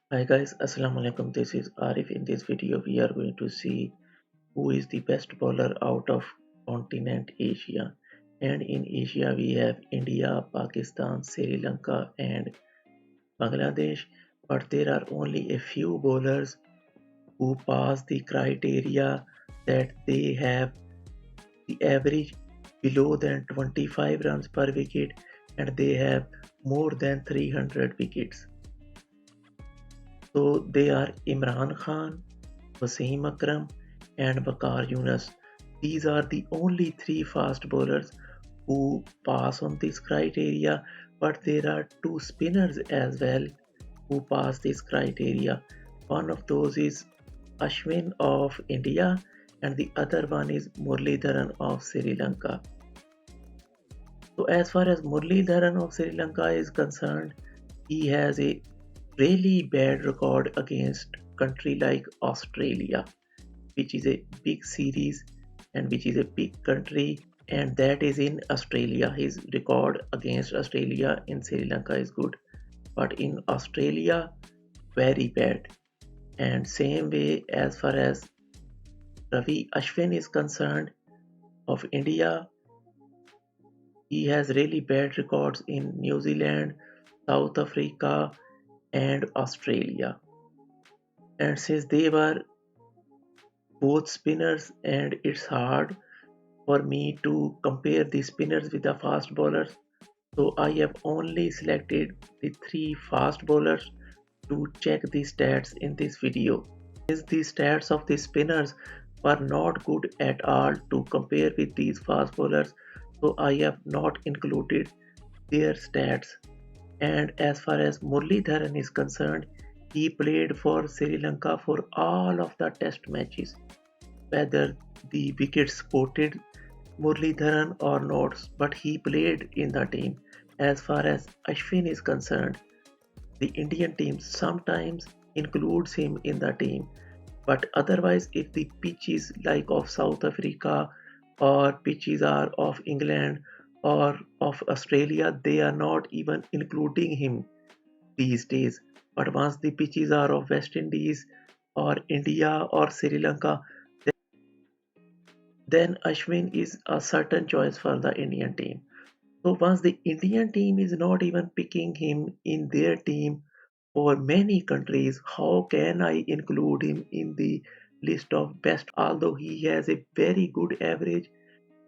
Hi guys, Assalamu alaikum. This is Arif. In this video, we are going to see who is the best bowler out of continent Asia. And in Asia, we have India, Pakistan, Sri Lanka, and Bangladesh. But there are only a few bowlers who pass the criteria that they have the average below than 25 runs per wicket and they have more than 300 wickets. So they are Imran Khan, Wasim Akram, and Waqar Younis. These are the only three fast bowlers who pass on this criteria, but there are two spinners as well who pass this criteria. One of those is Ashwin of India, and the other one is Muralidharan of Sri Lanka. So, as far as Muralidharan of Sri Lanka is concerned, he has a really bad record against country like Australia, which is a big series and which is a big country, and that is in Australia. His record against Australia in Sri Lanka is good, but in Australia, very bad. And same way as far as Ravi Ashwin is concerned of India, he has really bad records in New Zealand, South Africa, and Australia. And since they were both spinners, and it's hard for me to compare the spinners with the fast bowlers, so I have only selected the three fast bowlers to check the stats in this video. Since the stats of the spinners were not good at all to compare with these fast bowlers, so I have not included their stats. And as far as Muralidharan is concerned, he played for Sri Lanka for all of the test matches, whether the wickets supported Muralidharan or not, but he played in the team. As far as Ashwin is concerned, the Indian team sometimes includes him in the team, but otherwise, if the pitch is like of South Africa or pitches are of England or of Australia, they are not even including him these days. But once the pitches are of West Indies or India or Sri Lanka, then Ashwin is a certain choice for the Indian team. So once the Indian team is not even picking him in their team for many countries, how can I include him in the list of best? Although he has a very good average,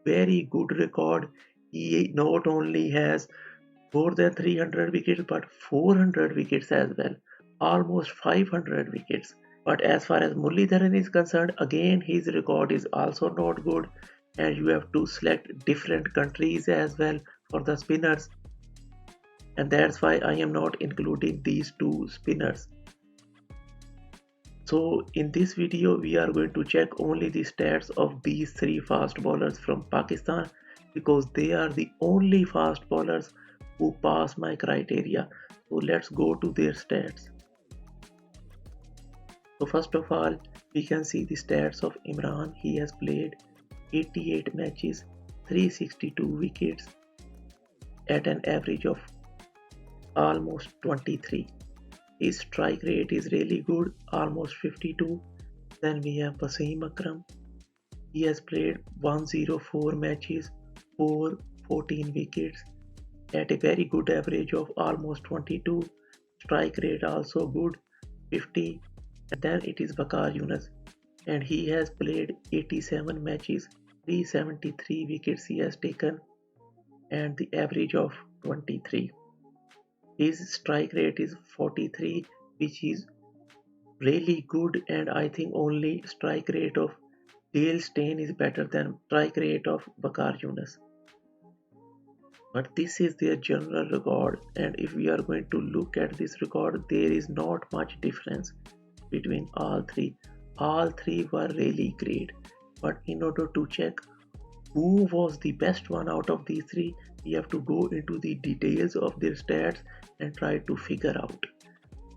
very good record, he not only has more than 300 wickets but 400 wickets as well, almost 500 wickets. But as far as Muralidharan is concerned, again his record is also not good, and you have to select different countries as well for the spinners, and that's why I am not including these two spinners. So in this video we are going to check only the stats of these three fast bowlers from Pakistan because they are the only fast bowlers who pass my criteria. So let's go to their stats. So first of all, we can see the stats of Imran. He has played 88 matches, 362 wickets at an average of almost 23. His strike rate is really good, almost 52. Then we have Wasim Akram. He has played 104 matches, 14 wickets at a very good average of almost 22. Strike rate also good, 50. And then it is Waqar Younis, and he has played 87 matches, 373 wickets he has taken, and the average of 23. His strike rate is 43, which is really good, and I think only strike rate of Dale Steyn is better than strike rate of Waqar Younis. But this is their general record, and if we are going to look at this record, there is not much difference between all three. All three were really great, but in order to check who was the best one out of these three, we have to go into the details of their stats and try to figure out.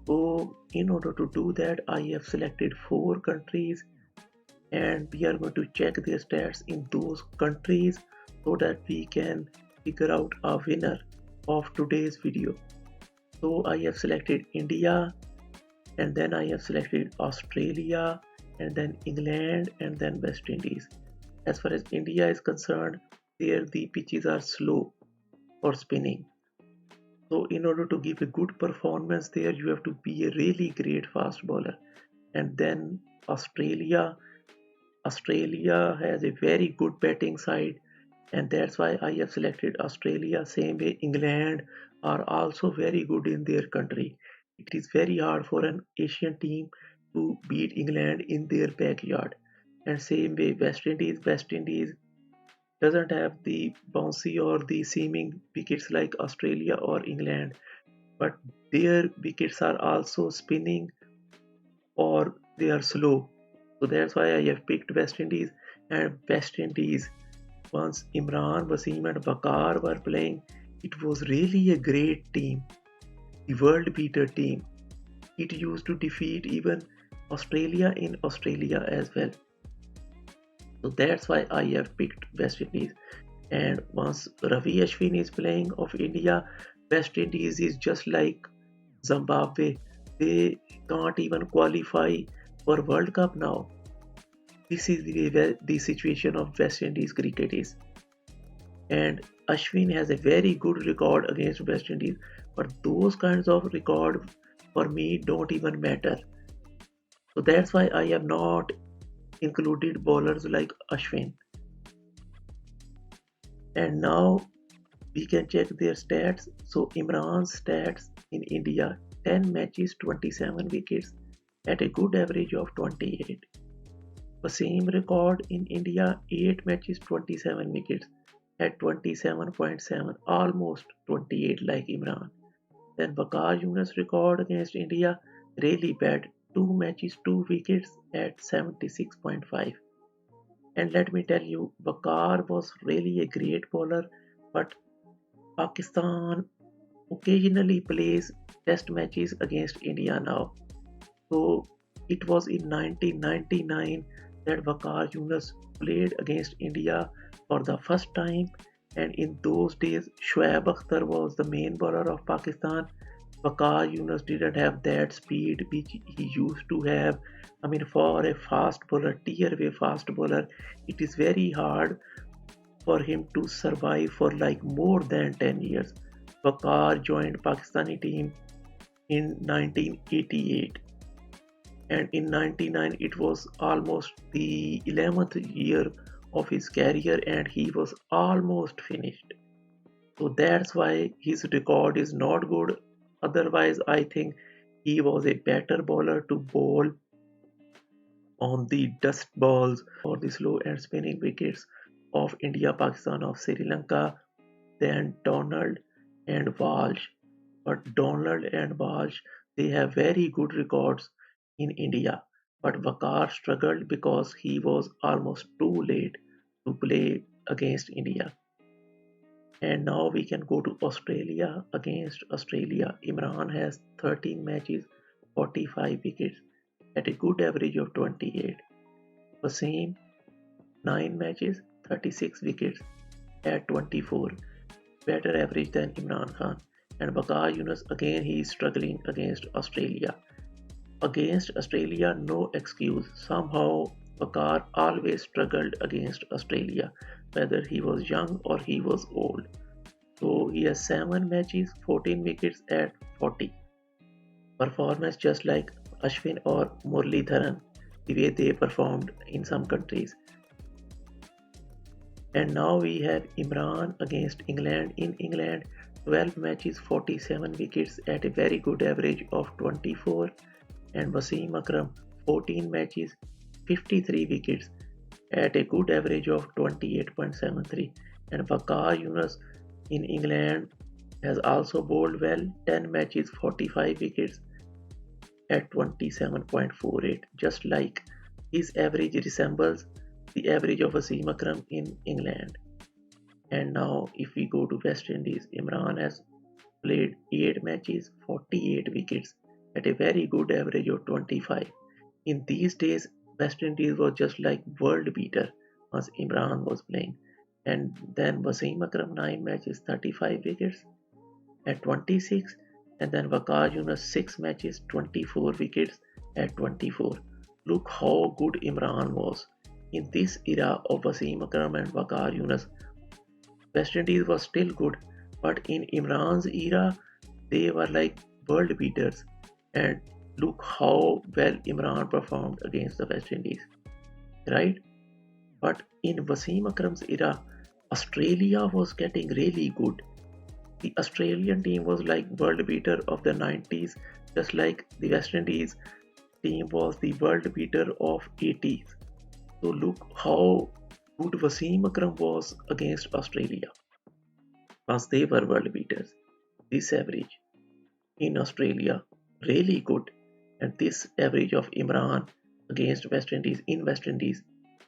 So in order to do that, I have selected 4 countries and we are going to check their stats in those countries so that we can figure out a winner of today's video. So I have selected India, and then I have selected Australia, and then England, and then West Indies. As far as India is concerned, there the pitches are slow for spinning. So in order to give a good performance there, you have to be a really great fast bowler. And then Australia, Australia has a very good batting side, and that's why I have selected Australia. Same way, England are also very good in their country. It is very hard for an Asian team to beat England in their backyard. And same way, West Indies doesn't have the bouncy or the seaming wickets like Australia or England, but their wickets are also spinning or they are slow. So that's why I have picked West Indies. And West Indies, once Imran, Wasim, and Waqar were playing, it was really a great team, the world beater team. It used to defeat even Australia in Australia as well. So that's why I have picked West Indies. And once Ravi Ashwin is playing of India, West Indies is just like Zimbabwe. They can't even qualify for World Cup now. This is the way the situation of West Indies cricket is. And Ashwin has a very good record against West Indies, but those kinds of record for me don't even matter. So that's why I have not included bowlers like Ashwin. And now we can check their stats. So Imran's stats in India: 10 matches, 27 wickets at a good average of 28. Wasim record in India: 8 matches, 27 wickets at 27.7, almost 28 like Imran. Then Waqar Younis record against India, really bad: 2 matches, 2 wickets at 76.5. And let me tell you, Waqar was really a great bowler, but Pakistan occasionally plays test matches against India now. So it was in 1999 that Waqar Younis played against India for the first time, and in those days Shoaib Akhtar was the main bowler of Pakistan. Waqar Younis didn't have that speed which he used to have. I mean, for a fast bowler, tier way fast bowler, it is very hard for him to survive for like more than 10 years. Waqar joined Pakistani team in 1988, and in 99 it was almost the 11th year of his career and he was almost finished. So that's why his record is not good. Otherwise, I think he was a better bowler to bowl on the dust balls or the slow and spinning wickets of India, Pakistan, of Sri Lanka than Donald and Walsh. But Donald and Walsh, they have very good records in India. But Waqar struggled because he was almost too late to play against India. And now we can go to Australia. Against Australia, Imran has 13 matches, 45 wickets at a good average of 28. Wasim, 9 matches, 36 wickets at 24, better average than Imran Khan. And Waqar Younis, again he is struggling against Australia. Against Australia, no excuse. Somehow Waqar always struggled against Australia, whether he was young or he was old. So he has 7 matches, 14 wickets at 40. Performance just like Ashwin or Muralidharan, the way they performed in some countries. And now we have Imran against England. In England, 12 matches, 47 wickets at a very good average of 24. And Wasim Akram, 14 matches, 53 wickets at a good average of 28.73. And Waqar Younis in England has also bowled well, 10 matches, 45 wickets at 27.48. Just like his average resembles the average of Wasim Akram in England. And now if we go to West Indies, Imran has played 8 matches, 48 wickets at a very good average of 25. In these days, West Indies was just like world beater once Imran was playing. And then Wasim Akram 9 matches, 35 wickets at 26. And then Waqar Younis 6 matches, 24 wickets at 24. Look how good Imran was. In this era of Wasim Akram and Waqar Younis, West Indies was still good, but in Imran's era, they were like world beaters. And look how well Imran performed against the West Indies, right? But in Wasim Akram's era, Australia was getting really good. The Australian team was like world beater of the 90s, just like the West Indies team was the world beater of 80s. So look how good Wasim Akram was against Australia, as they were world beaters. This average in Australia really good, and this average of Imran against West Indies in West Indies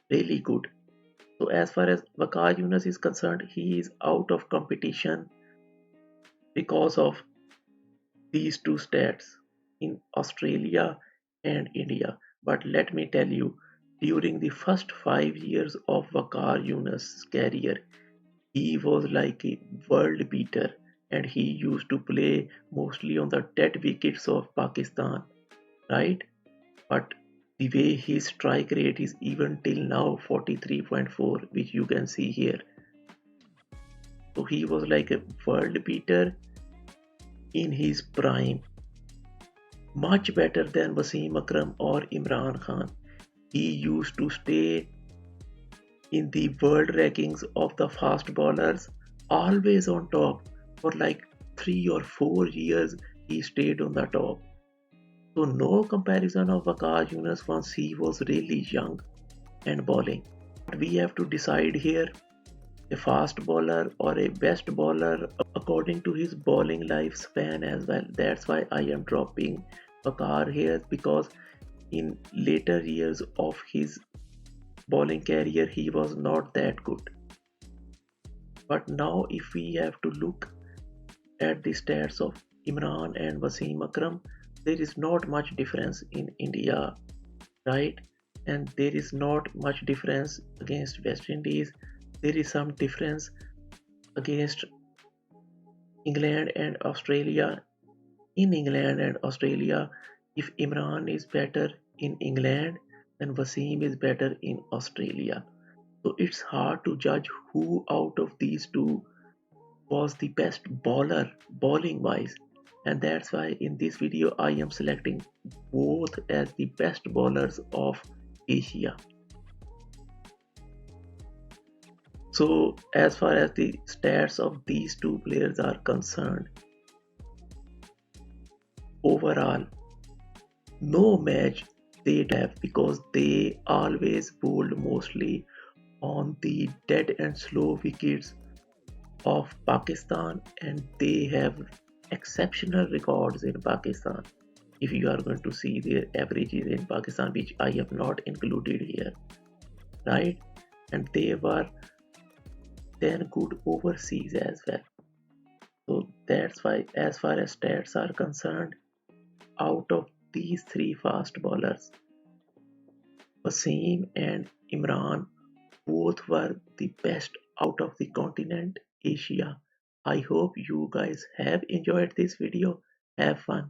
really good. So as far as Waqar Younis is concerned, he is out of competition because of these two stats in Australia and India. But let me tell you, during the first 5 years of Waqar Younis' career, he was like a world beater and he used to play mostly on the dead wickets of Pakistan, right? But the way his strike rate is even till now 43.4, which you can see here. So he was like a world beater in his prime, much better than Wasim Akram or Imran Khan. He used to stay in the world rankings of the fast bowlers, always on top. For like 3 or 4 years, he stayed on the top. So no comparison of Waqar Younis once he was really young and bowling. We have to decide here a fast bowler or a best bowler according to his bowling lifespan as well. That's why I am dropping Waqar here, because in later years of his bowling career he was not that good. But now if we have to look at the stats of Imran and Wasim Akram, there is not much difference in India, right? And there is not much difference against West Indies. There is some difference against England and Australia. In England and Australia, if Imran is better in England, then Wasim is better in Australia. So it's hard to judge who out of these two was the best bowler bowling wise. And that's why in this video I am selecting both as the best bowlers of Asia. So as far as the stats of these two players are concerned, overall no match they have, because they always bowled mostly on the dead and slow wickets of Pakistan, and they have exceptional records in Pakistan. If you are going to see their averages in Pakistan, which I have not included here, right? And they were then good overseas as well. So that's why, as far as stats are concerned, out of these three fast bowlers, Wasim and Imran both were the best out of the continent Asia. I hope you guys have enjoyed this video. Have fun.